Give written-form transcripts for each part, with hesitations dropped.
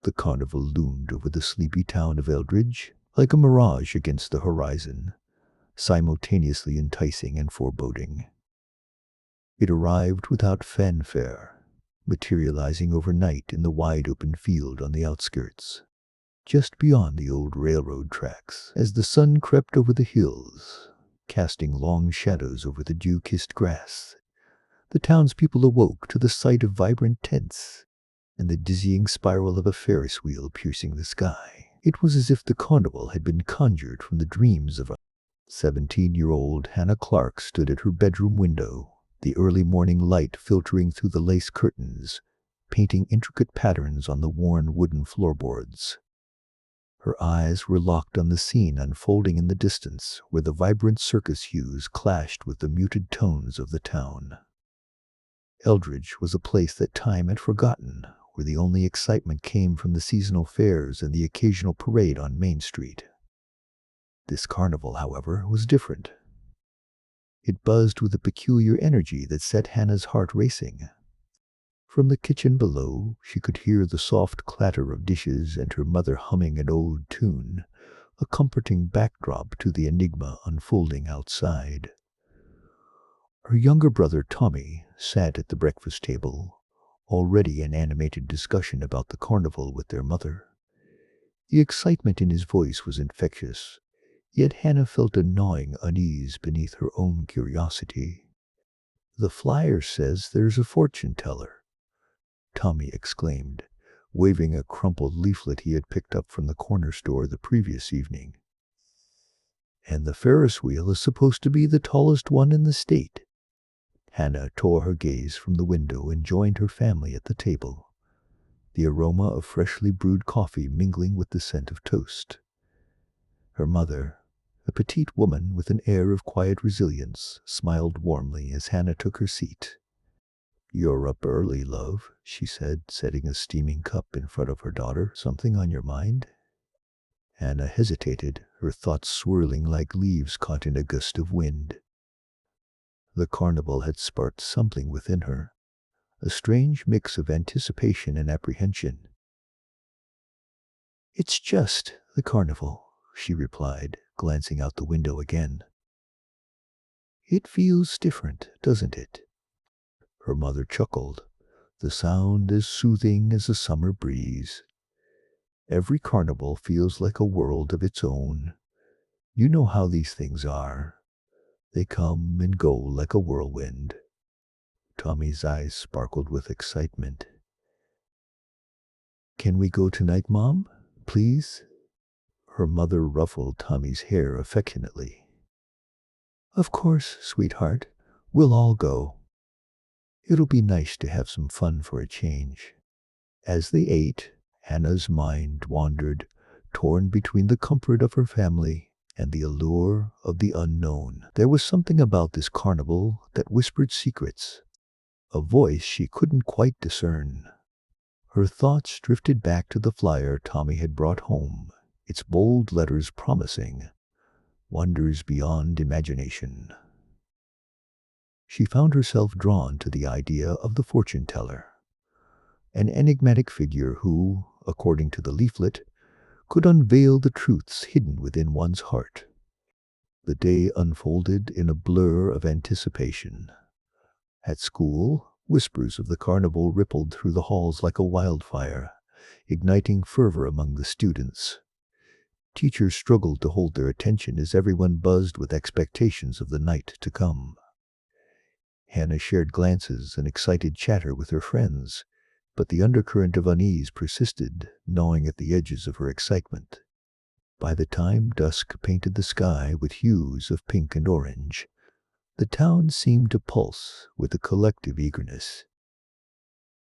The carnival loomed over the sleepy town of Eldridge, like a mirage against the horizon, simultaneously enticing and foreboding. It arrived without fanfare, materializing overnight in the wide-open field on the outskirts, just beyond the old railroad tracks. As the sun crept over the hills, casting long shadows over the dew-kissed grass, the townspeople awoke to the sight of vibrant tents and the dizzying spiral of a Ferris wheel piercing the sky. It was as if the carnival had been conjured from the dreams of a 17-year-old Hannah Clark stood at her bedroom window, the early morning light filtering through the lace curtains, painting intricate patterns on the worn wooden floorboards. Her eyes were locked on the scene unfolding in the distance, where the vibrant circus hues clashed with the muted tones of the town. Eldridge was a place that time had forgotten, where the only excitement came from the seasonal fairs and the occasional parade on Main Street. This carnival, however, was different. It buzzed with a peculiar energy that set Hannah's heart racing. From the kitchen below, she could hear the soft clatter of dishes and her mother humming an old tune, a comforting backdrop to the enigma unfolding outside. Her younger brother Tommy sat at the breakfast table, already in animated discussion about the carnival with their mother. The excitement in his voice was infectious, yet Hannah felt a gnawing unease beneath her own curiosity. "The flyer says there's a fortune teller," Tommy exclaimed, waving a crumpled leaflet he had picked up from the corner store the previous evening. "And the Ferris wheel is supposed to be the tallest one in the state." Hannah tore her gaze from the window and joined her family at the table, the aroma of freshly brewed coffee mingling with the scent of toast. Her mother, a petite woman with an air of quiet resilience, smiled warmly as Hannah took her seat. "You're up early, love," she said, setting a steaming cup in front of her daughter. "Something on your mind?" Hannah hesitated, her thoughts swirling like leaves caught in a gust of wind. The carnival had sparked something within her, a strange mix of anticipation and apprehension. "It's just the carnival," she replied, glancing out the window again. "It feels different, doesn't it?" Her mother chuckled, the sound as soothing as a summer breeze. "Every carnival feels like a world of its own. You know how these things are. They come and go like a whirlwind." Tommy's eyes sparkled with excitement. "Can we go tonight, Mom? Please?" Her mother ruffled Tommy's hair affectionately. "Of course, sweetheart. We'll all go. It'll be nice to have some fun for a change." As they ate, Hannah's mind wandered, torn between the comfort of her family and the allure of the unknown. There was something about this carnival that whispered secrets, a voice she couldn't quite discern. Her thoughts drifted back to the flyer Tommy had brought home, its bold letters promising wonders beyond imagination. She found herself drawn to the idea of the fortune teller, an enigmatic figure who, according to the leaflet, could unveil the truths hidden within one's heart. The day unfolded in a blur of anticipation. At school, whispers of the carnival rippled through the halls like a wildfire, igniting fervor among the students. Teachers struggled to hold their attention as everyone buzzed with expectations of the night to come. Hannah shared glances and excited chatter with her friends, but the undercurrent of unease persisted, gnawing at the edges of her excitement. By the time dusk painted the sky with hues of pink and orange, the town seemed to pulse with a collective eagerness.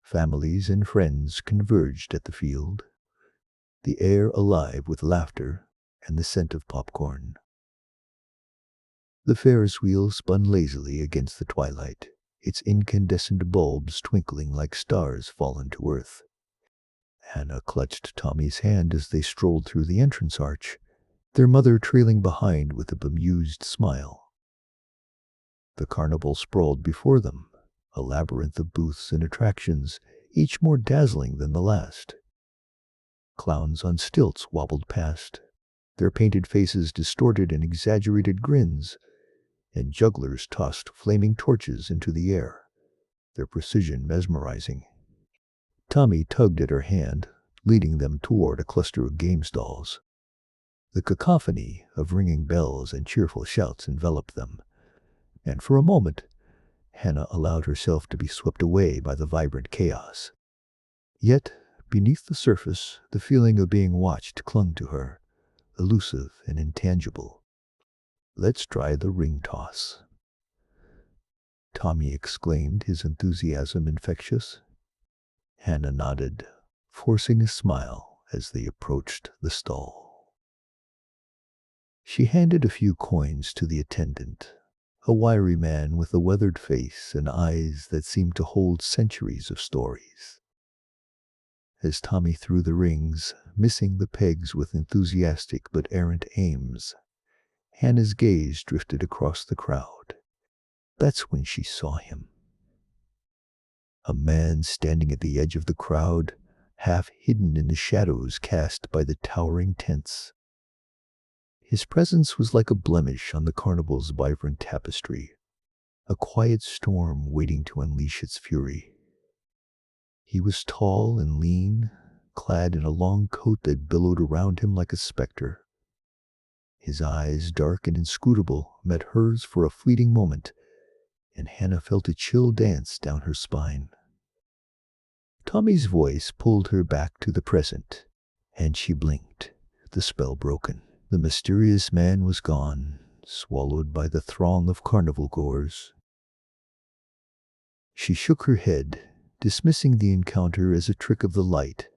Families and friends converged at the field, the air alive with laughter and the scent of popcorn. The Ferris wheel spun lazily against the twilight, its incandescent bulbs twinkling like stars fallen to earth. Hannah clutched Tommy's hand as they strolled through the entrance arch, their mother trailing behind with a bemused smile. The carnival sprawled before them, a labyrinth of booths and attractions, each more dazzling than the last. Clowns on stilts wobbled past, their painted faces distorted in exaggerated grins, and jugglers tossed flaming torches into the air, their precision mesmerizing. Tommy tugged at her hand, leading them toward a cluster of game stalls. The cacophony of ringing bells and cheerful shouts enveloped them, and for a moment, Hannah allowed herself to be swept away by the vibrant chaos. Yet, beneath the surface, the feeling of being watched clung to her, elusive and intangible. "Let's try the ring toss," Tommy exclaimed, his enthusiasm infectious. Hannah nodded, forcing a smile as they approached the stall. She handed a few coins to the attendant, a wiry man with a weathered face and eyes that seemed to hold centuries of stories. As Tommy threw the rings, missing the pegs with enthusiastic but errant aims, Hannah's gaze drifted across the crowd. That's when she saw him. A man standing at the edge of the crowd, half hidden in the shadows cast by the towering tents. His presence was like a blemish on the carnival's vibrant tapestry, a quiet storm waiting to unleash its fury. He was tall and lean, clad in a long coat that billowed around him like a specter. His eyes, dark and inscrutable, met hers for a fleeting moment, and Hannah felt a chill dance down her spine. Tommy's voice pulled her back to the present, and she blinked, the spell broken. The mysterious man was gone, swallowed by the throng of carnival goers. She shook her head, dismissing the encounter as a trick of the light,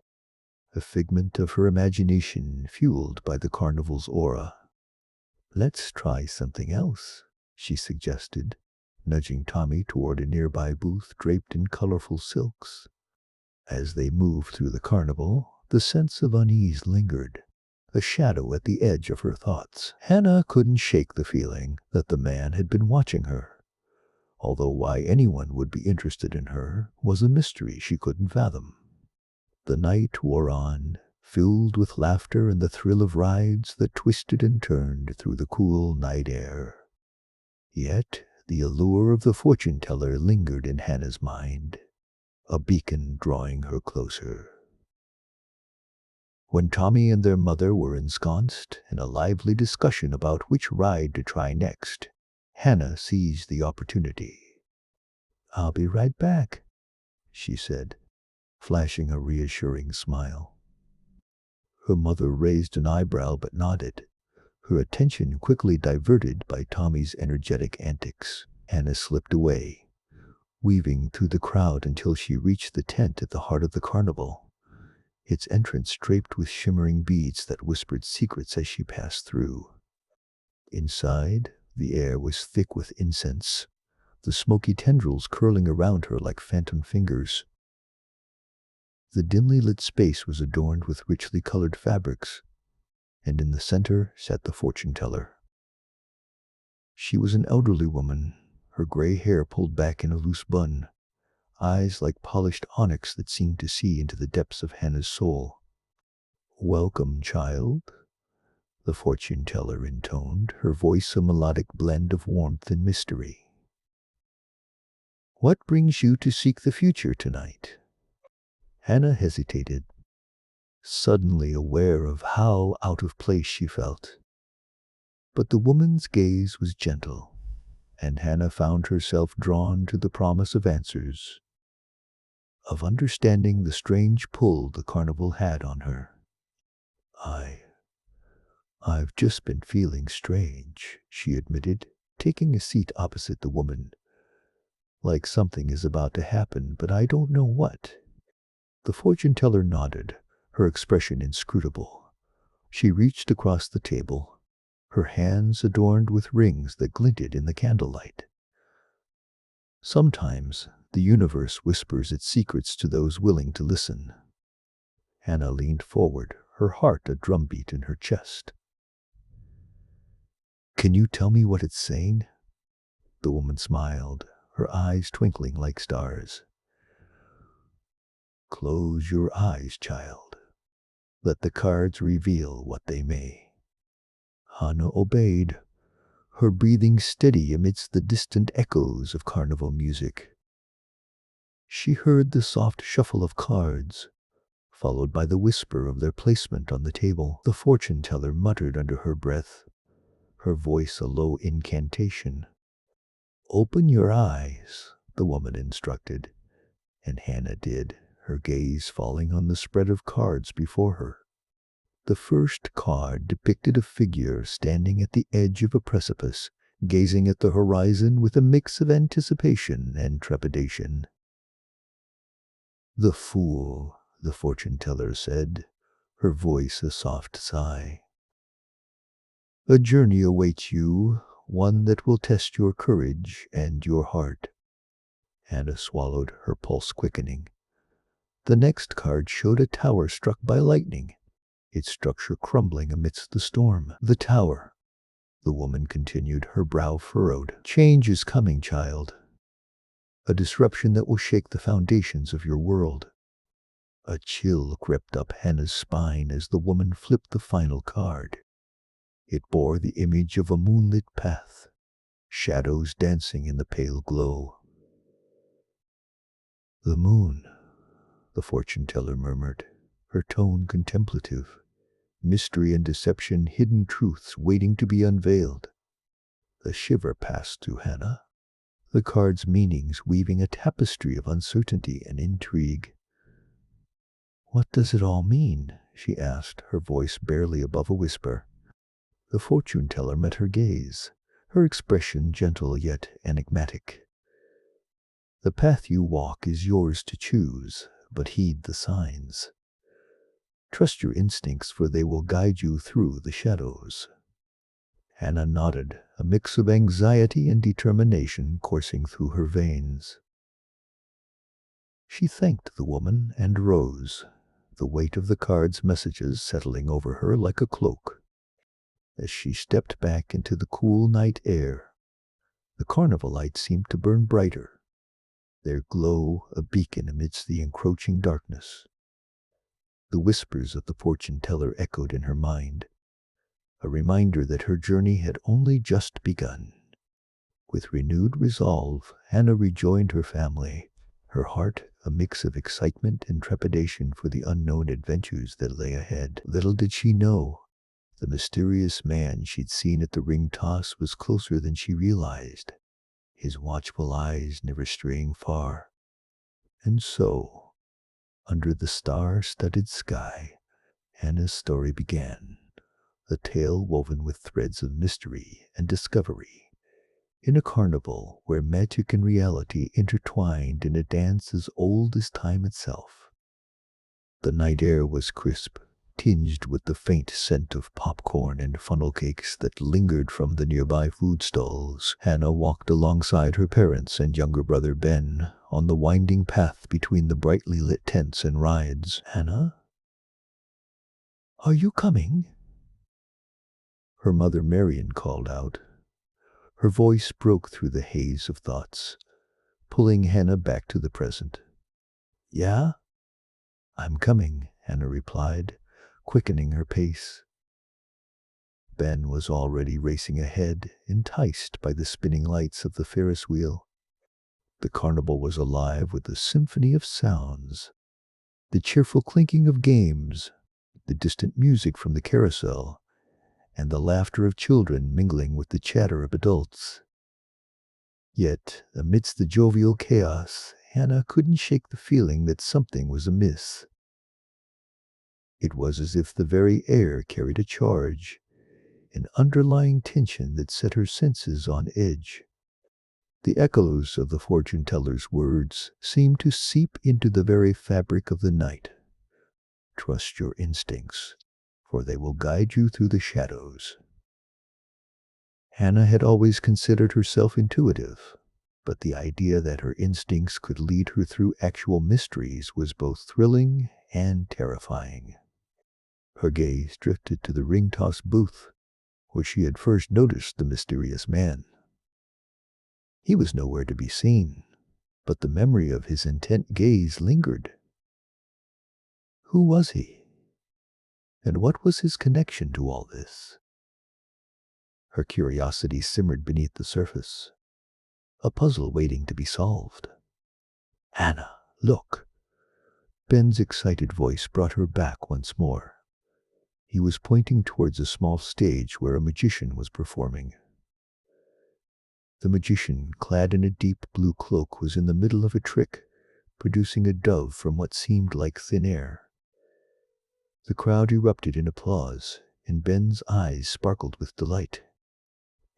a figment of her imagination fueled by the carnival's aura. "Let's try something else," she suggested, nudging Tommy toward a nearby booth draped in colorful silks. As they moved through the carnival, the sense of unease lingered, a shadow at the edge of her thoughts. Hannah couldn't shake the feeling that the man had been watching her, although why anyone would be interested in her was a mystery she couldn't fathom. The night wore on, filled with laughter and the thrill of rides that twisted and turned through the cool night air. Yet the allure of the fortune-teller lingered in Hannah's mind, a beacon drawing her closer. When Tommy and their mother were ensconced in a lively discussion about which ride to try next, Hannah seized the opportunity. "I'll be right back," she said, flashing a reassuring smile. Her mother raised an eyebrow but nodded, her attention quickly diverted by Tommy's energetic antics. Hannah slipped away, weaving through the crowd until she reached the tent at the heart of the carnival, its entrance draped with shimmering beads that whispered secrets as she passed through. Inside, the air was thick with incense, the smoky tendrils curling around her like phantom fingers. The dimly lit space was adorned with richly colored fabrics, and in the center sat the fortune-teller. She was an elderly woman, her gray hair pulled back in a loose bun, eyes like polished onyx that seemed to see into the depths of Hannah's soul. "Welcome, child," the fortune-teller intoned, her voice a melodic blend of warmth and mystery. "What brings you to seek the future tonight?" Hannah hesitated, suddenly aware of how out of place she felt. But the woman's gaze was gentle, and Hannah found herself drawn to the promise of answers, of understanding the strange pull the carnival had on her. I've just been feeling strange," she admitted, taking a seat opposite the woman. "Like something is about to happen, but I don't know what." The fortune-teller nodded, her expression inscrutable. She reached across the table, her hands adorned with rings that glinted in the candlelight. "Sometimes the universe whispers its secrets to those willing to listen." Hannah leaned forward, her heart a drumbeat in her chest. "Can you tell me what it's saying?" The woman smiled, her eyes twinkling like stars. "Close your eyes, child," Let the cards reveal what they may. Hannah obeyed, her breathing steady amidst the distant echoes of carnival music. She heard the soft shuffle of cards, followed by the whisper of their placement on the table. The fortune teller muttered under her breath, her voice a low incantation. "Open your eyes," the woman instructed, and Hannah did, her gaze falling on the spread of cards before her. The first card depicted a figure standing at the edge of a precipice, gazing at the horizon with a mix of anticipation and trepidation. "The fool," the fortune teller said, her voice a soft sigh. "A journey awaits you, one that will test your courage and your heart." Hannah swallowed, her pulse quickening. The next card showed a tower struck by lightning, its structure crumbling amidst the storm. "The tower," the woman continued, her brow furrowed. "Change is coming, child. A disruption that will shake the foundations of your world." A chill crept up Hannah's spine as the woman flipped the final card. It bore the image of a moonlit path, shadows dancing in the pale glow. "The moon," the fortune teller murmured, her tone contemplative. "Mystery and deception, hidden truths waiting to be unveiled." A shiver passed through Hannah, the card's meanings weaving a tapestry of uncertainty and intrigue. "What does it all mean?" she asked, her voice barely above a whisper. The fortune teller met her gaze, her expression gentle yet enigmatic. "The path you walk is yours to choose, but heed the signs. Trust your instincts, for they will guide you through the shadows." Hannah nodded, a mix of anxiety and determination coursing through her veins. She thanked the woman and rose, the weight of the card's messages settling over her like a cloak. As she stepped back into the cool night air, the carnival lights seemed to burn brighter, their glow a beacon amidst the encroaching darkness. The whispers of the fortune teller echoed in her mind, a reminder that her journey had only just begun. With renewed resolve, Hannah rejoined her family, her heart a mix of excitement and trepidation for the unknown adventures that lay ahead. Little did she know, the mysterious man she'd seen at the ring toss was closer than she realized, his watchful eyes never straying far. And so, under the star-studded sky, Hannah's story began, a tale woven with threads of mystery and discovery, in a carnival where magic and reality intertwined in a dance as old as time itself. The night air was crisp, tinged with the faint scent of popcorn and funnel cakes that lingered from the nearby food stalls. Hannah walked alongside her parents and younger brother Ben on the winding path between the brightly lit tents and rides. "Hannah, are you coming?" her mother Marian called out. Her voice broke through the haze of thoughts, pulling Hannah back to the present. "Yeah, I'm coming," Hannah replied, quickening her pace. Ben was already racing ahead, enticed by the spinning lights of the Ferris wheel. The carnival was alive with a symphony of sounds, the cheerful clinking of games, the distant music from the carousel, and the laughter of children mingling with the chatter of adults. Yet, amidst the jovial chaos, Hannah couldn't shake the feeling that something was amiss. It was as if the very air carried a charge, an underlying tension that set her senses on edge. The echoes of the fortune teller's words seemed to seep into the very fabric of the night. "Trust your instincts, for they will guide you through the shadows." Hannah had always considered herself intuitive, but the idea that her instincts could lead her through actual mysteries was both thrilling and terrifying. Her gaze drifted to the ring toss booth, where she had first noticed the mysterious man. He was nowhere to be seen, but the memory of his intent gaze lingered. Who was he? And what was his connection to all this? Her curiosity simmered beneath the surface, a puzzle waiting to be solved. Hannah, look! Ben's excited voice brought her back once more. He was pointing towards a small stage where a magician was performing. The magician, clad in a deep blue cloak, was in the middle of a trick, producing a dove from what seemed like thin air. The crowd erupted in applause, and Ben's eyes sparkled with delight.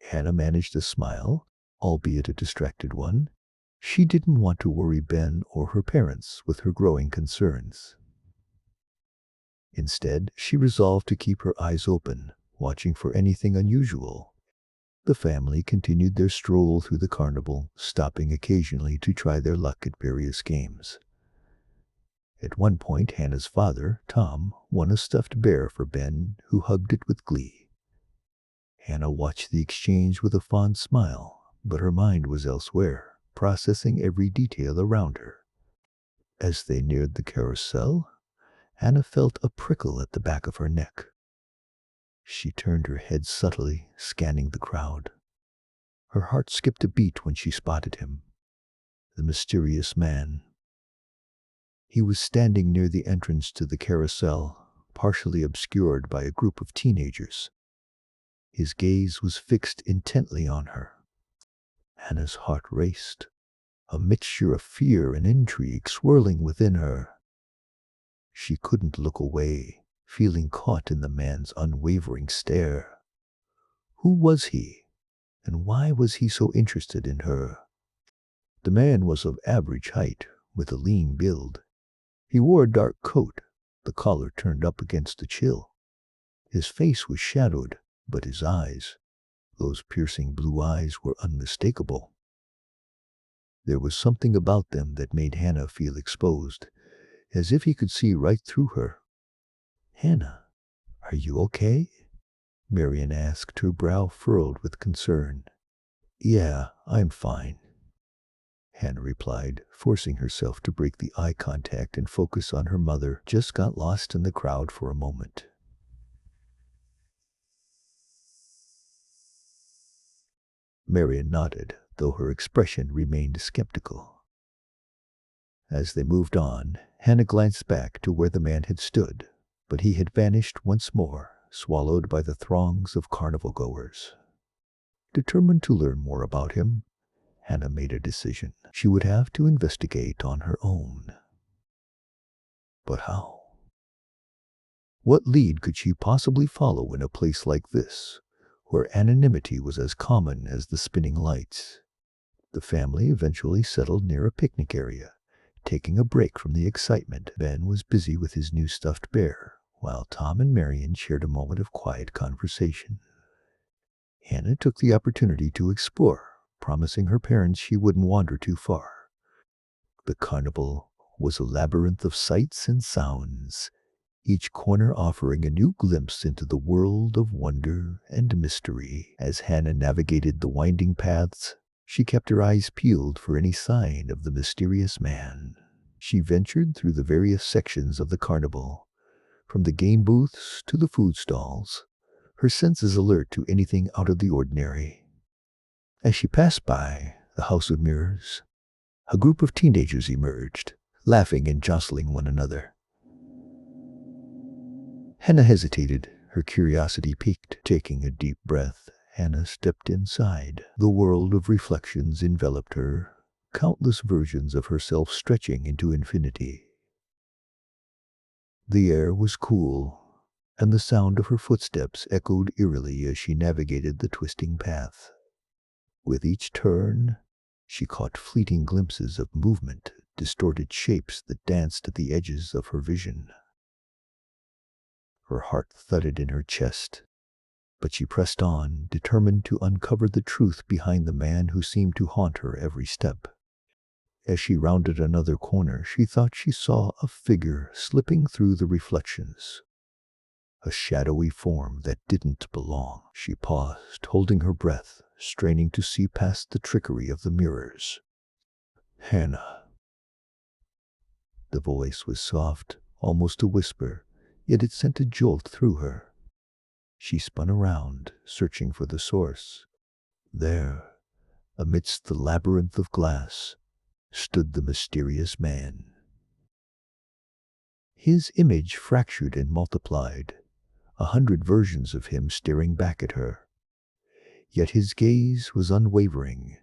Hannah managed a smile, albeit a distracted one. She didn't want to worry Ben or her parents with her growing concerns. Instead, she resolved to keep her eyes open, watching for anything unusual. The family continued their stroll through the carnival, stopping occasionally to try their luck at various games. At one point, Hannah's father, Tom, won a stuffed bear for Ben, who hugged it with glee. Hannah watched the exchange with a fond smile, but her mind was elsewhere, processing every detail around her. As they neared the carousel, Hannah felt a prickle at the back of her neck. She turned her head subtly, scanning the crowd. Her heart skipped a beat when she spotted him, the mysterious man. He was standing near the entrance to the carousel, partially obscured by a group of teenagers. His gaze was fixed intently on her. Hannah's heart raced, a mixture of fear and intrigue swirling within her. She couldn't look away, feeling caught in the man's unwavering stare. Who was he, and why was he so interested in her? The man was of average height, with a lean build. He wore a dark coat, the collar turned up against the chill. His face was shadowed, but his eyes, those piercing blue eyes, were unmistakable. There was something about them that made Hannah feel exposed, as if he could see right through her. "Hannah, are you okay?" Marian asked, her brow furrowed with concern. "Yeah, I'm fine," Hannah replied, forcing herself to break the eye contact and focus on her mother. Just got lost in the crowd for a moment. Marian nodded, though her expression remained skeptical. As they moved on, Hannah glanced back to where the man had stood, but he had vanished once more, swallowed by the throngs of carnival-goers. Determined to learn more about him, Hannah made a decision. She would have to investigate on her own. But how? What lead could she possibly follow in a place like this, where anonymity was as common as the spinning lights? The family eventually settled near a picnic area, taking a break from the excitement. Ben was busy with his new stuffed bear, while Tom and Marian shared a moment of quiet conversation. Hannah took the opportunity to explore, promising her parents she wouldn't wander too far. The carnival was a labyrinth of sights and sounds, each corner offering a new glimpse into the world of wonder and mystery. As Hannah navigated the winding paths, she kept her eyes peeled for any sign of the mysterious man. She ventured through the various sections of the carnival, from the game booths to the food stalls, her senses alert to anything out of the ordinary. As she passed by the House of Mirrors, a group of teenagers emerged, laughing and jostling one another. Hannah hesitated, her curiosity piqued. Taking a deep breath, Hannah stepped inside. The world of reflections enveloped her, countless versions of herself stretching into infinity. The air was cool, and the sound of her footsteps echoed eerily as she navigated the twisting path. With each turn, she caught fleeting glimpses of movement, distorted shapes that danced at the edges of her vision. Her heart thudded in her chest, but she pressed on, determined to uncover the truth behind the man who seemed to haunt her every step. As she rounded another corner, she thought she saw a figure slipping through the reflections, a shadowy form that didn't belong. She paused, holding her breath, straining to see past the trickery of the mirrors. "Hannah." The voice was soft, almost a whisper, yet it sent a jolt through her. She spun around, searching for the source. There, amidst the labyrinth of glass, stood the mysterious man. His image fractured and multiplied, 100 versions of him staring back at her. Yet his gaze was unwavering,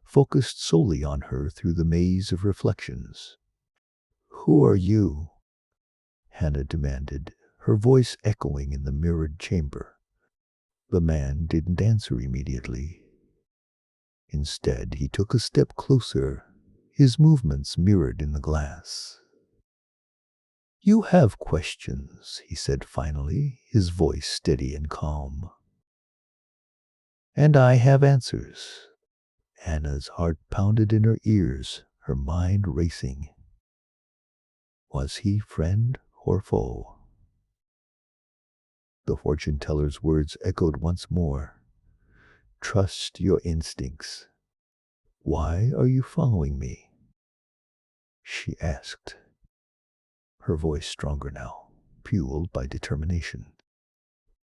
focused solely on her through the maze of reflections. "Who are you?" Hannah demanded, her voice echoing in the mirrored chamber. The man didn't answer immediately. Instead, he took a step closer, his movements mirrored in the glass. "You have questions," he said finally, his voice steady and calm. "And I have answers." Hannah's heart pounded in her ears, her mind racing. Was he friend or foe? The fortune teller's words echoed once more. "Trust your instincts." "Why are you following me?" she asked, her voice stronger now, fueled by determination.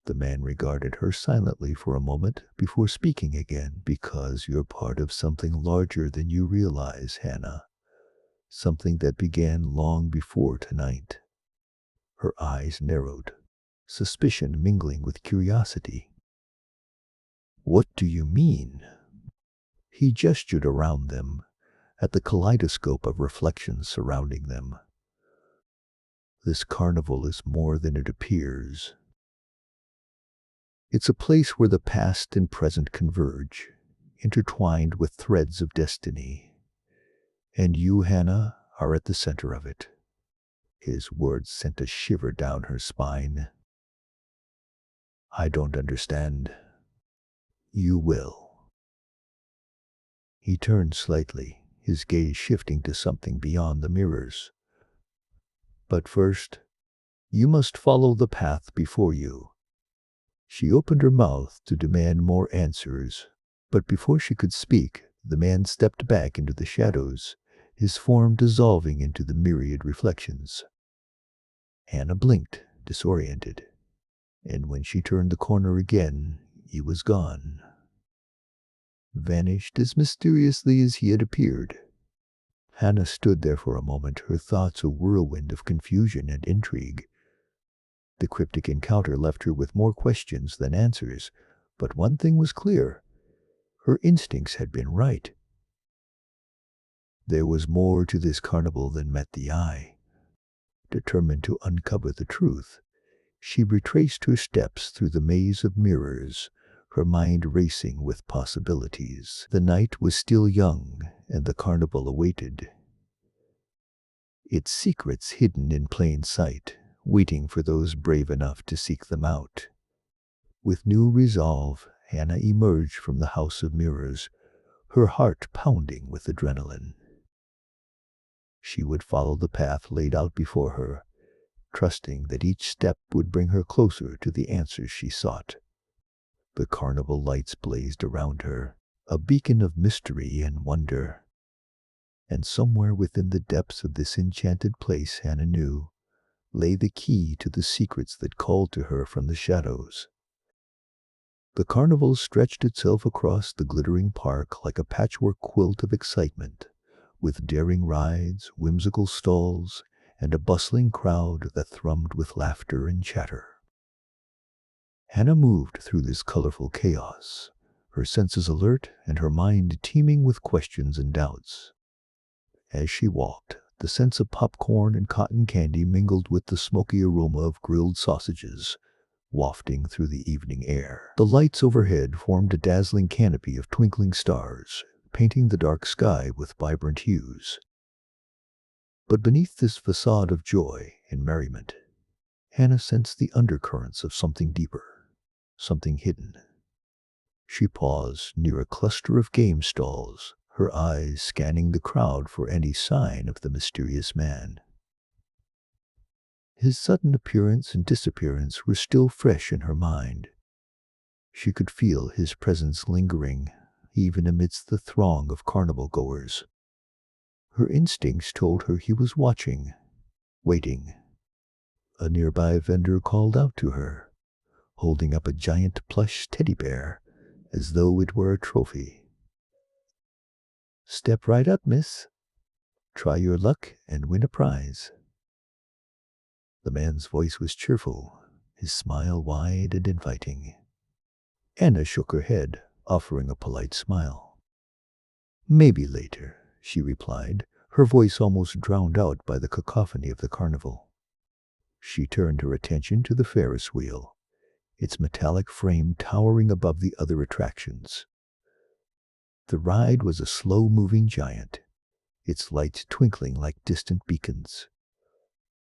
The man regarded her silently for a moment before speaking again. "Because you're part of something larger than you realize, Hannah. Something that began long before tonight." Her eyes narrowed, suspicion mingling with curiosity. "What do you mean?" He gestured around them, at the kaleidoscope of reflections surrounding them. "This carnival is more than it appears. It's a place where the past and present converge, intertwined with threads of destiny. And you, Hannah, are at the center of it." His words sent a shiver down her spine. "I don't understand." "You will." He turned slightly, his gaze shifting to something beyond the mirrors. "But first, you must follow the path before you." She opened her mouth to demand more answers, but before she could speak, the man stepped back into the shadows, his form dissolving into the myriad reflections. Hannah blinked, disoriented, and when she turned the corner again, he was gone. Vanished as mysteriously as he had appeared. Hannah stood there for a moment, her thoughts a whirlwind of confusion and intrigue. The cryptic encounter left her with more questions than answers, but one thing was clear. Her instincts had been right. There was more to this carnival than met the eye. Determined to uncover the truth, she retraced her steps through the maze of mirrors, her mind racing with possibilities. The night was still young, and the carnival awaited, its secrets hidden in plain sight, waiting for those brave enough to seek them out. With new resolve, Hannah emerged from the house of mirrors, her heart pounding with adrenaline. She would follow the path laid out before her, trusting that each step would bring her closer to the answers she sought. The carnival lights blazed around her, a beacon of mystery and wonder. And somewhere within the depths of this enchanted place, Hannah knew, lay the key to the secrets that called to her from the shadows. The carnival stretched itself across the glittering park like a patchwork quilt of excitement, with daring rides, whimsical stalls, and a bustling crowd that thrummed with laughter and chatter. Hannah moved through this colorful chaos, her senses alert and her mind teeming with questions and doubts. As she walked, the scents of popcorn and cotton candy mingled with the smoky aroma of grilled sausages, wafting through the evening air. The lights overhead formed a dazzling canopy of twinkling stars, painting the dark sky with vibrant hues. But beneath this facade of joy and merriment, Hannah sensed the undercurrents of something deeper, something hidden. She paused near a cluster of game stalls, her eyes scanning the crowd for any sign of the mysterious man. His sudden appearance and disappearance were still fresh in her mind. She could feel his presence lingering, even amidst the throng of carnival goers. Her instincts told her he was watching, waiting. A nearby vendor called out to her, holding up a giant plush teddy bear as though it were a trophy. "Step right up, miss. Try your luck and win a prize." The man's voice was cheerful, his smile wide and inviting. Anna shook her head, offering a polite smile. "Maybe later," she replied, her voice almost drowned out by the cacophony of the carnival. She turned her attention to the Ferris wheel, its metallic frame towering above the other attractions. The ride was a slow-moving giant, its lights twinkling like distant beacons.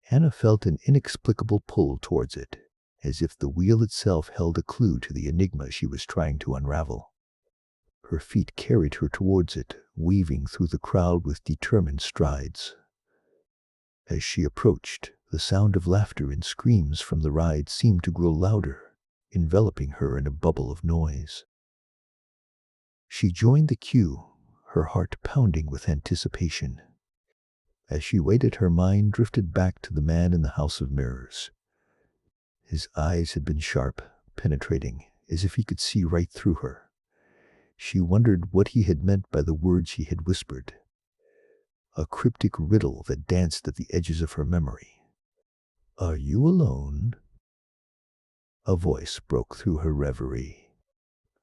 Anna felt an inexplicable pull towards it, as if the wheel itself held a clue to the enigma she was trying to unravel. Her feet carried her towards it, weaving through the crowd with determined strides. As she approached, the sound of laughter and screams from the ride seemed to grow louder, enveloping her in a bubble of noise. She joined the queue, her heart pounding with anticipation. As she waited, her mind drifted back to the man in the House of Mirrors. His eyes had been sharp, penetrating, as if he could see right through her. She wondered what he had meant by the words he had whispered. A cryptic riddle that danced at the edges of her memory. "Are you alone?" A voice broke through her reverie.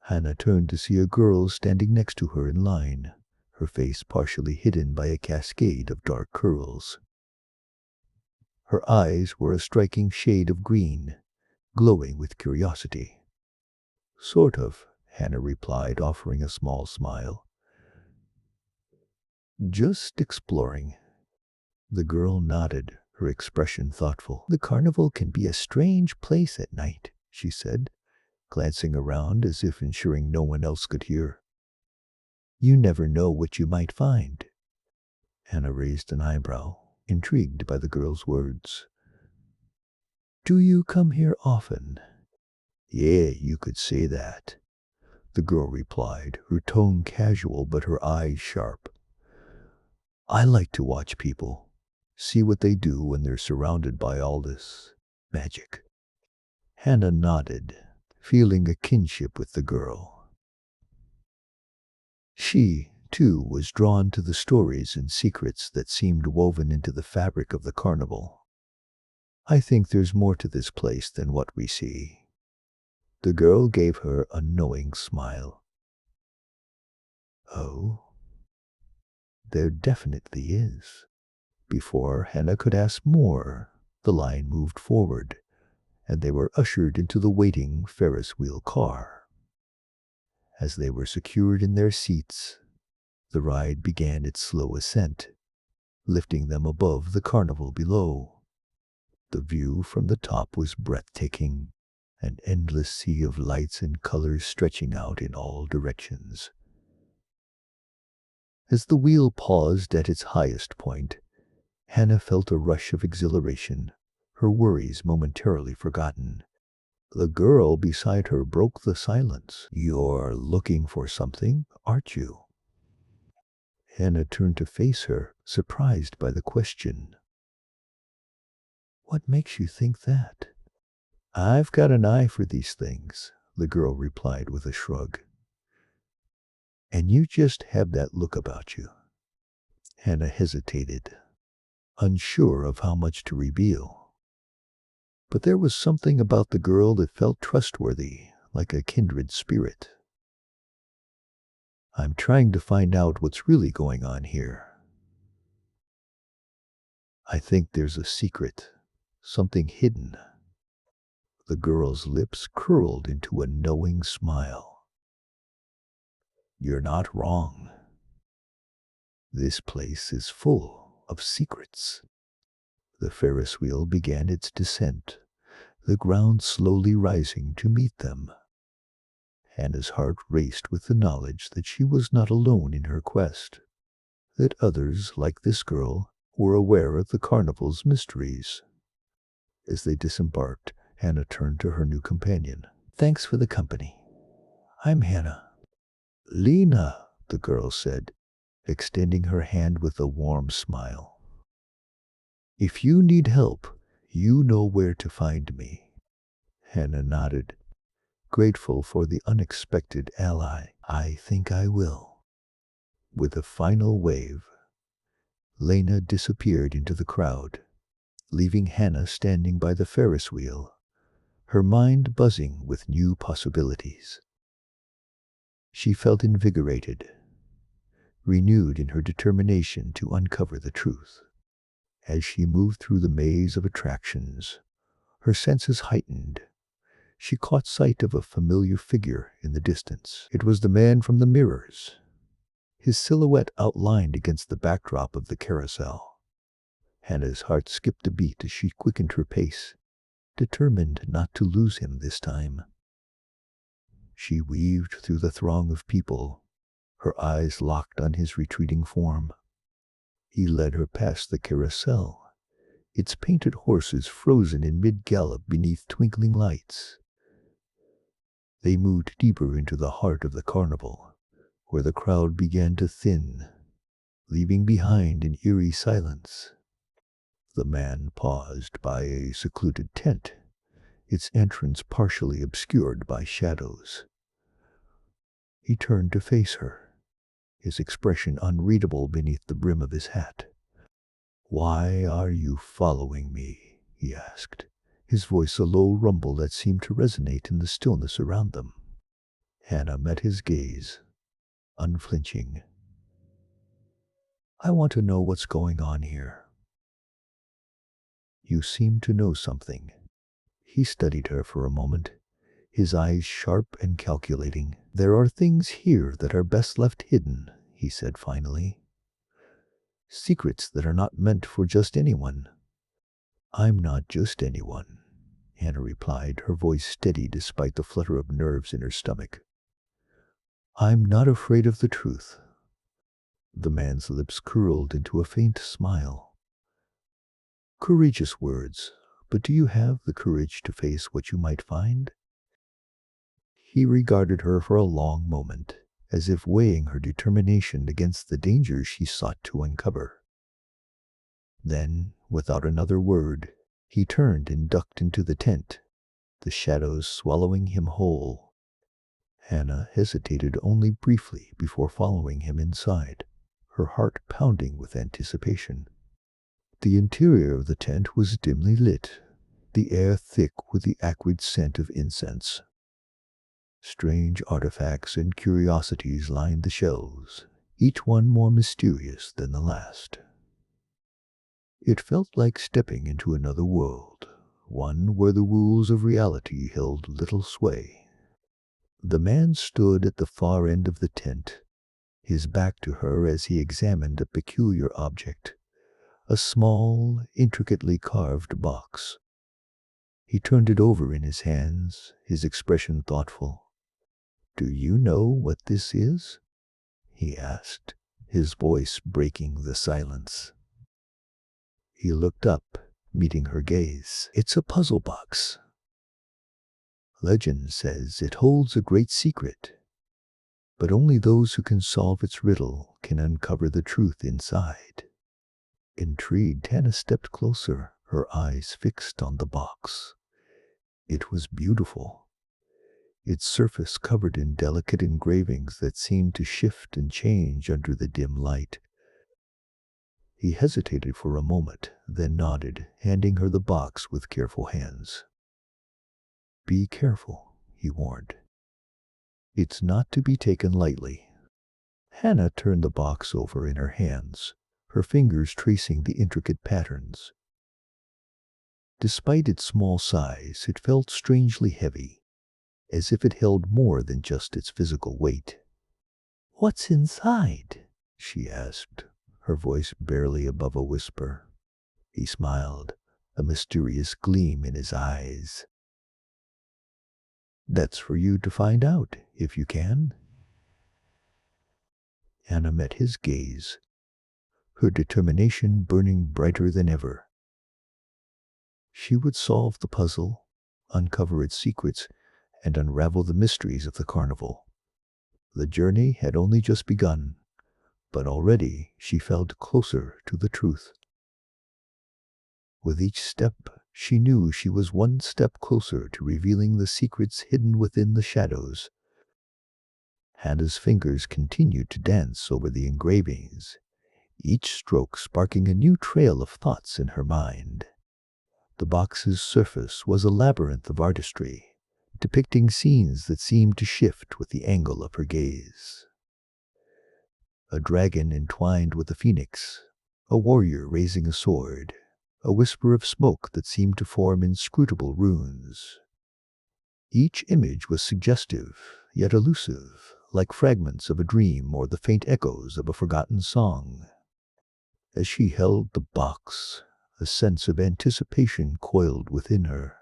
Hannah turned to see a girl standing next to her in line, her face partially hidden by a cascade of dark curls. Her eyes were a striking shade of green, glowing with curiosity. "Sort of," Hannah replied, offering a small smile. "Just exploring." The girl nodded, her expression thoughtful. "The carnival can be a strange place at night," she said, glancing around as if ensuring no one else could hear. "You never know what you might find." Hannah raised an eyebrow, intrigued by the girl's words. "Do you come here often?" "Yeah, you could say that," the girl replied, her tone casual but her eyes sharp. "I like to watch people, see what they do when they're surrounded by all this magic." Hannah nodded, feeling a kinship with the girl. She, too, was drawn to the stories and secrets that seemed woven into the fabric of the carnival. "I think there's more to this place than what we see." The girl gave her a knowing smile. "Oh, there definitely is." Before Hannah could ask more, the line moved forward, and they were ushered into the waiting Ferris wheel car. As they were secured in their seats, the ride began its slow ascent, lifting them above the carnival below. The view from the top was breathtaking, an endless sea of lights and colors stretching out in all directions. As the wheel paused at its highest point, Hannah felt a rush of exhilaration, her worries momentarily forgotten. The girl beside her broke the silence. "You're looking for something, aren't you?" Hannah turned to face her, surprised by the question. "What makes you think that?" "I've got an eye for these things," the girl replied with a shrug. "And you just have that look about you." Hannah hesitated, unsure of how much to reveal. But there was something about the girl that felt trustworthy, like a kindred spirit. "I'm trying to find out what's really going on here. I think there's a secret, something hidden." The girl's lips curled into a knowing smile. "You're not wrong. This place is full of secrets." The Ferris wheel began its descent, the ground slowly rising to meet them. Hannah's heart raced with the knowledge that she was not alone in her quest, that others, like this girl, were aware of the carnival's mysteries. As they disembarked, Hannah turned to her new companion. "Thanks for the company. I'm Hannah." "Lena," the girl said, extending her hand with a warm smile. "If you need help, You know where to find me. Hannah nodded, grateful for the unexpected ally. I think I will. With a final wave, Lena disappeared into the crowd, leaving Hannah standing by the Ferris wheel, her mind buzzing with new possibilities. She felt invigorated, renewed in her determination to uncover the truth. As she moved through the maze of attractions, her senses heightened. She caught sight of a familiar figure in the distance. It was the man from the mirrors, his silhouette outlined against the backdrop of the carousel. Hannah's heart skipped a beat as she quickened her pace, determined not to lose him this time. She weaved through the throng of people, her eyes locked on his retreating form. He led her past the carousel, its painted horses frozen in mid-gallop beneath twinkling lights. They moved deeper into the heart of the carnival, where the crowd began to thin, leaving behind an eerie silence. The man paused by a secluded tent, its entrance partially obscured by shadows. He turned to face her, his expression unreadable beneath the brim of his hat. "Why are you following me?" he asked, his voice a low rumble that seemed to resonate in the stillness around them. Hannah met his gaze, unflinching. "I want to know what's going on here." "You seem to know something." He studied her for a moment, his eyes sharp and calculating. "There are things here that are best left hidden," he said finally. "Secrets that are not meant for just anyone." "I'm not just anyone," Hannah replied, her voice steady despite the flutter of nerves in her stomach. "I'm not afraid of the truth." The man's lips curled into a faint smile. "Courageous words, but do you have the courage to face what you might find?" He regarded her for a long moment, as if weighing her determination against the dangers she sought to uncover. Then, without another word, he turned and ducked into the tent, the shadows swallowing him whole. Hannah hesitated only briefly before following him inside, her heart pounding with anticipation. The interior of the tent was dimly lit, the air thick with the acrid scent of incense. Strange artifacts and curiosities lined the shelves, each one more mysterious than the last. It felt like stepping into another world, one where the rules of reality held little sway. The man stood at the far end of the tent, his back to her as he examined a peculiar object, a small, intricately carved box. He turned it over in his hands, his expression thoughtful. "Do you know what this is?" he asked, his voice breaking the silence. He looked up, meeting her gaze. "It's a puzzle box. Legend says it holds a great secret, but only those who can solve its riddle can uncover the truth inside." Intrigued, Hannah stepped closer, her eyes fixed on the box. It was beautiful, its surface covered in delicate engravings that seemed to shift and change under the dim light. He hesitated for a moment, then nodded, handing her the box with careful hands. "Be careful," he warned. "It's not to be taken lightly." Hannah turned the box over in her hands, her fingers tracing the intricate patterns. Despite its small size, it felt strangely heavy, as if it held more than just its physical weight. "What's inside?" she asked, her voice barely above a whisper. He smiled, a mysterious gleam in his eyes. "That's for you to find out, if you can." Anna met his gaze, her determination burning brighter than ever. She would solve the puzzle, uncover its secrets, and unravel the mysteries of the carnival. The journey had only just begun, but already she felt closer to the truth. With each step, She knew she was one step closer to revealing the secrets hidden within the shadows. Hannah's fingers continued to dance over the engravings, each stroke sparking a new trail of thoughts in her mind. The box's surface was a labyrinth of artistry, depicting scenes that seemed to shift with the angle of her gaze. A dragon entwined with a phoenix, a warrior raising a sword, a whisper of smoke that seemed to form inscrutable runes. Each image was suggestive, yet elusive, like fragments of a dream or the faint echoes of a forgotten song. As she held the box, a sense of anticipation coiled within her,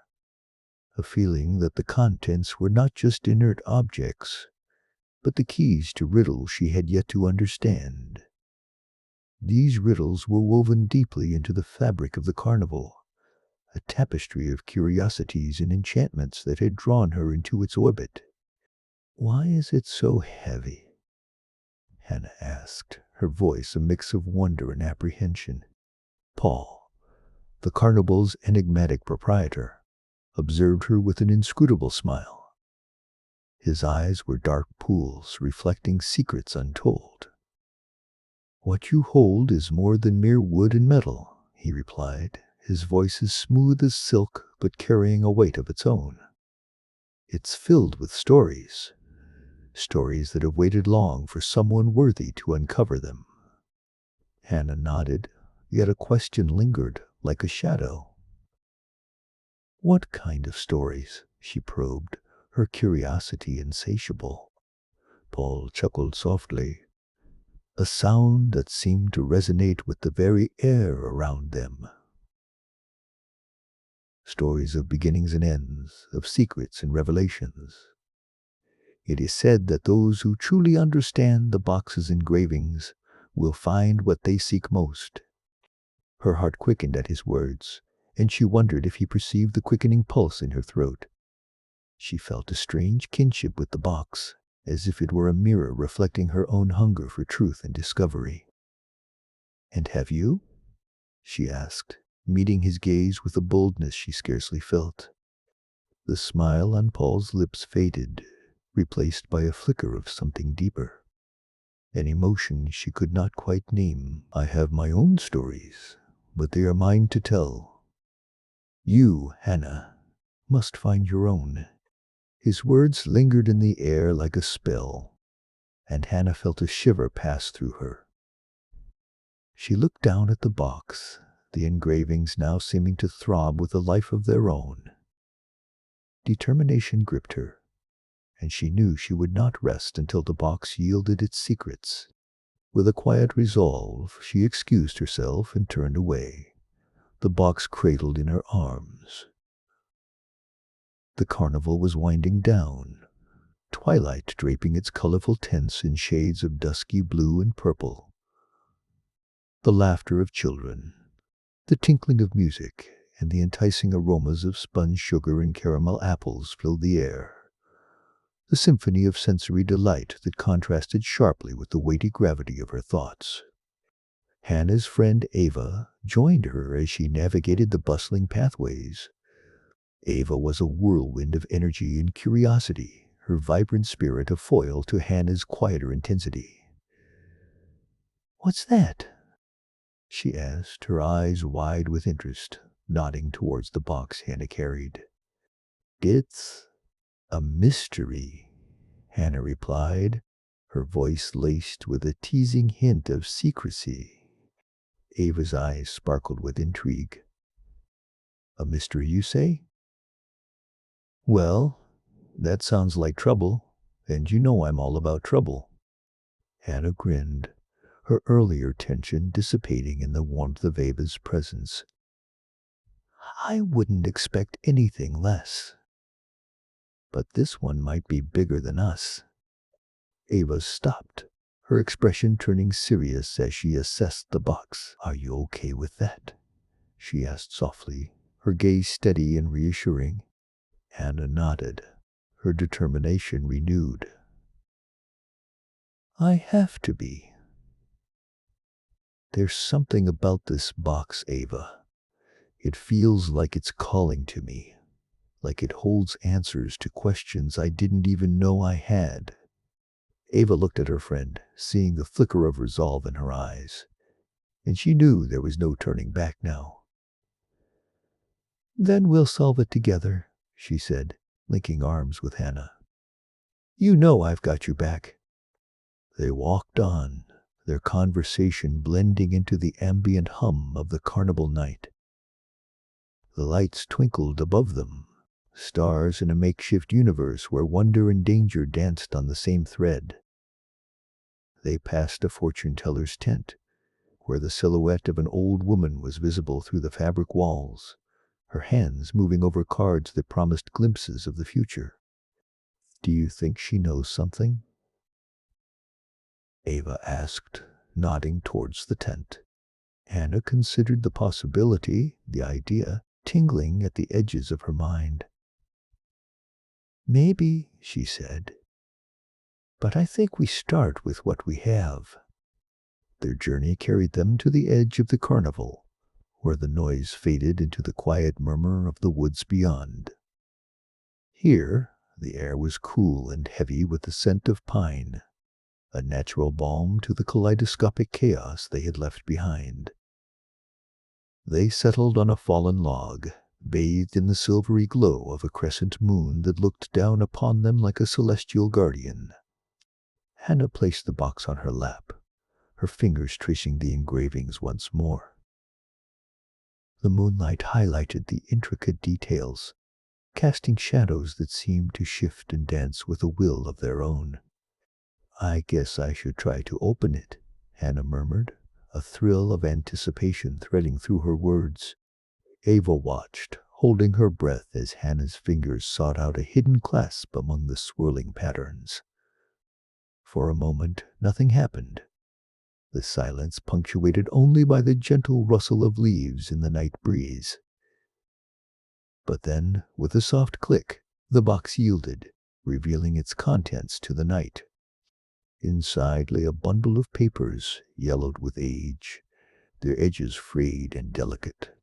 a feeling that the contents were not just inert objects, but the keys to riddles she had yet to understand. These riddles were woven deeply into the fabric of the carnival, a tapestry of curiosities and enchantments that had drawn her into its orbit. "Why is it so heavy?" Hannah asked, her voice a mix of wonder and apprehension. Paul, the carnival's enigmatic proprietor, observed her with an inscrutable smile. His eyes were dark pools reflecting secrets untold. "What you hold is more than mere wood and metal," he replied, his voice as smooth as silk but carrying a weight of its own. "It's filled with stories, stories that have waited long for someone worthy to uncover them." Hannah nodded, yet a question lingered like a shadow. "What kind of stories?" she probed, her curiosity insatiable. Paul chuckled softly, a sound that seemed to resonate with the very air around them. "Stories of beginnings and ends, of secrets and revelations. It is said that those who truly understand the box's engravings will find what they seek most." Her heart quickened at his words, and she wondered if he perceived the quickening pulse in her throat. She felt a strange kinship with the box, as if it were a mirror reflecting her own hunger for truth and discovery. "And have you?" she asked, meeting his gaze with a boldness she scarcely felt. The smile on Paul's lips faded, replaced by a flicker of something deeper, an emotion she could not quite name. "I have my own stories, but they are mine to tell. You, Hannah, must find your own." His words lingered in the air like a spell, and Hannah felt a shiver pass through her. She looked down at the box, the engravings now seeming to throb with a life of their own. Determination gripped her, and she knew she would not rest until the box yielded its secrets. With a quiet resolve, she excused herself and turned away, the box cradled in her arms. The carnival was winding down, twilight draping its colorful tents in shades of dusky blue and purple. The laughter of children, the tinkling of music, and the enticing aromas of spun sugar and caramel apples filled the air, a symphony of sensory delight that contrasted sharply with the weighty gravity of her thoughts. Hannah's friend Ava joined her as she navigated the bustling pathways. Ava was a whirlwind of energy and curiosity, her vibrant spirit a foil to Hannah's quieter intensity. "What's that?" she asked, her eyes wide with interest, nodding towards the box Hannah carried. "It's a mystery," Hannah replied, her voice laced with a teasing hint of secrecy. Ava's eyes sparkled with intrigue. "A mystery, you say? Well, that sounds like trouble, and you know I'm all about trouble." Hannah grinned, her earlier tension dissipating in the warmth of Ava's presence. "I wouldn't expect anything less. But this one might be bigger than us." Ava stopped, her expression turning serious as she assessed the box. "Are you okay with that?" she asked softly, her gaze steady and reassuring. Hannah nodded, her determination renewed. "I have to be. There's something about this box, Ava. It feels like it's calling to me, like it holds answers to questions I didn't even know I had. Ava looked at her friend, seeing the flicker of resolve in her eyes, and she knew there was no turning back now. "Then we'll solve it together," she said, linking arms with Hannah. "You know I've got your back." They walked on, their conversation blending into the ambient hum of the carnival night. The lights twinkled above them, stars in a makeshift universe where wonder and danger danced on the same thread. They passed a fortune-teller's tent, where the silhouette of an old woman was visible through the fabric walls, her hands moving over cards that promised glimpses of the future. "Do you think she knows something?" Ava asked, nodding towards the tent. Hannah considered the possibility, the idea, tingling at the edges of her mind. "Maybe," she said, "but I think we start with what we have." Their journey carried them to the edge of the carnival, where the noise faded into the quiet murmur of the woods beyond. Here, the air was cool and heavy with the scent of pine, a natural balm to the kaleidoscopic chaos they had left behind. They settled on a fallen log, bathed in the silvery glow of a crescent moon that looked down upon them like a celestial guardian. Hannah placed the box on her lap, her fingers tracing the engravings once more. The moonlight highlighted the intricate details, casting shadows that seemed to shift and dance with a will of their own. "I guess I should try to open it," Hannah murmured, a thrill of anticipation threading through her words. Ava watched, holding her breath as Hannah's fingers sought out a hidden clasp among the swirling patterns. For a moment, nothing happened, the silence punctuated only by the gentle rustle of leaves in the night breeze. But then, with a soft click, the box yielded, revealing its contents to the night. Inside lay a bundle of papers, yellowed with age, their edges frayed and delicate.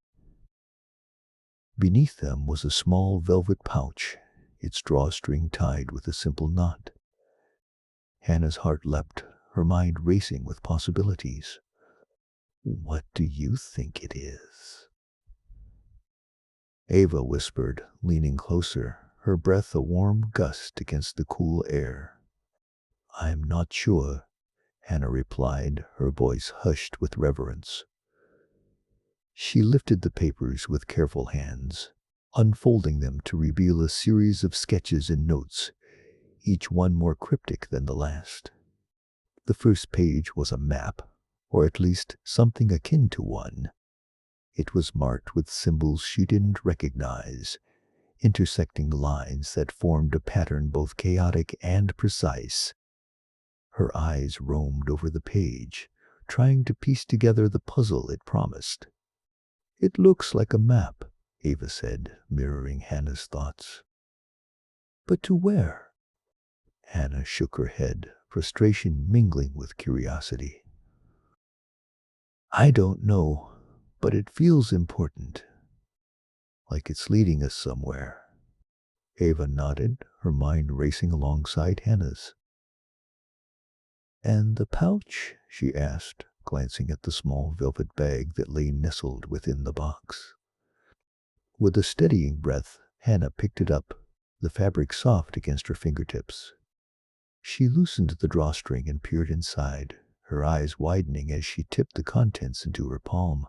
Beneath them was a small velvet pouch, its drawstring tied with a simple knot. Hannah's heart leapt, her mind racing with possibilities. "What do you think it is?" Ava whispered, leaning closer, her breath a warm gust against the cool air. "I'm not sure," Hannah replied, her voice hushed with reverence. She lifted the papers with careful hands, unfolding them to reveal a series of sketches and notes, each one more cryptic than the last. The first page was a map, or at least something akin to one. It was marked with symbols she didn't recognize, intersecting lines that formed a pattern both chaotic and precise. Her eyes roamed over the page, trying to piece together the puzzle it promised. "It looks like a map," Ava said, mirroring Hannah's thoughts. "But to where?" Hannah shook her head, frustration mingling with curiosity. "I don't know, but it feels important, like it's leading us somewhere." Ava nodded, her mind racing alongside Hannah's. "And the pouch?" she asked, glancing at the small velvet bag that lay nestled within the box. With a steadying breath, Hannah picked it up, the fabric soft against her fingertips. She loosened the drawstring and peered inside, her eyes widening as she tipped the contents into her palm.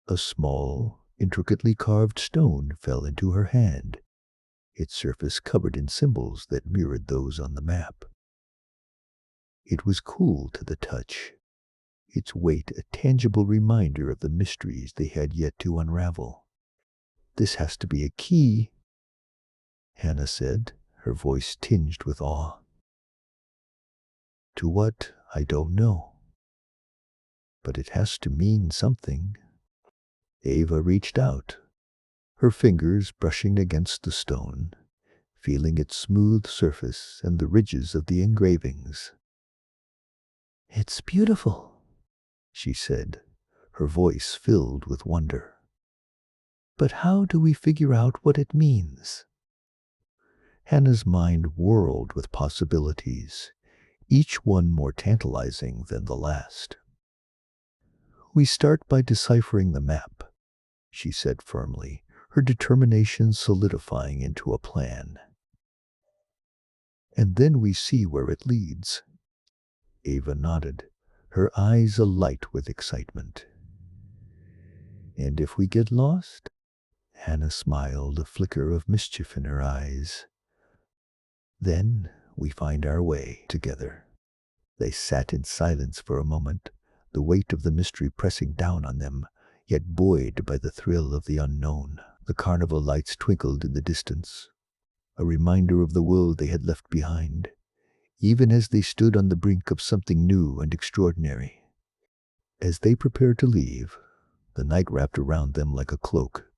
A small, intricately carved stone fell into her hand, its surface covered in symbols that mirrored those on the map. It was cool to the touch, its weight a tangible reminder of the mysteries they had yet to unravel. "This has to be a key," Hannah said, her voice tinged with awe. "To what, I don't know. But it has to mean something." Ava reached out, her fingers brushing against the stone, feeling its smooth surface and the ridges of the engravings. "It's beautiful," she said, her voice filled with wonder. But how do we figure out what it means? Hannah's mind whirled with possibilities, each one more tantalizing than the last. We start by deciphering the map, she said firmly, her determination solidifying into a plan. And then we see where it leads. Ava nodded, her eyes alight with excitement. And if we get lost? Hannah smiled, a flicker of mischief in her eyes. Then we find our way together. They sat in silence for a moment, the weight of the mystery pressing down on them, yet buoyed by the thrill of the unknown. The carnival lights twinkled in the distance, a reminder of the world they had left behind, even as they stood on the brink of something new and extraordinary. As they prepared to leave, the night wrapped around them like a cloak,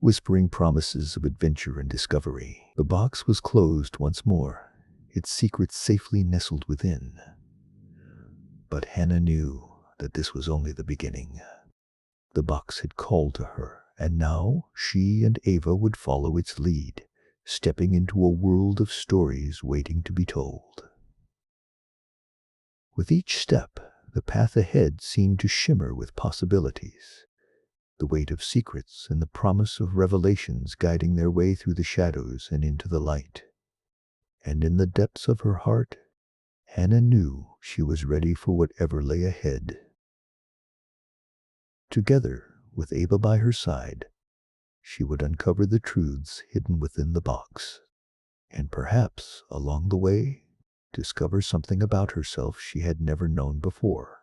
whispering promises of adventure and discovery. The box was closed once more, its secrets safely nestled within. But Hannah knew that this was only the beginning. The box had called to her, and now she and Ava would follow its lead, stepping into a world of stories waiting to be told. With each step, the path ahead seemed to shimmer with possibilities, the weight of secrets and the promise of revelations guiding their way through the shadows and into the light. And in the depths of her heart, Hannah knew she was ready for whatever lay ahead. Together, with Ava by her side, she would uncover the truths hidden within the box, and perhaps, along the way, discover something about herself she had never known before.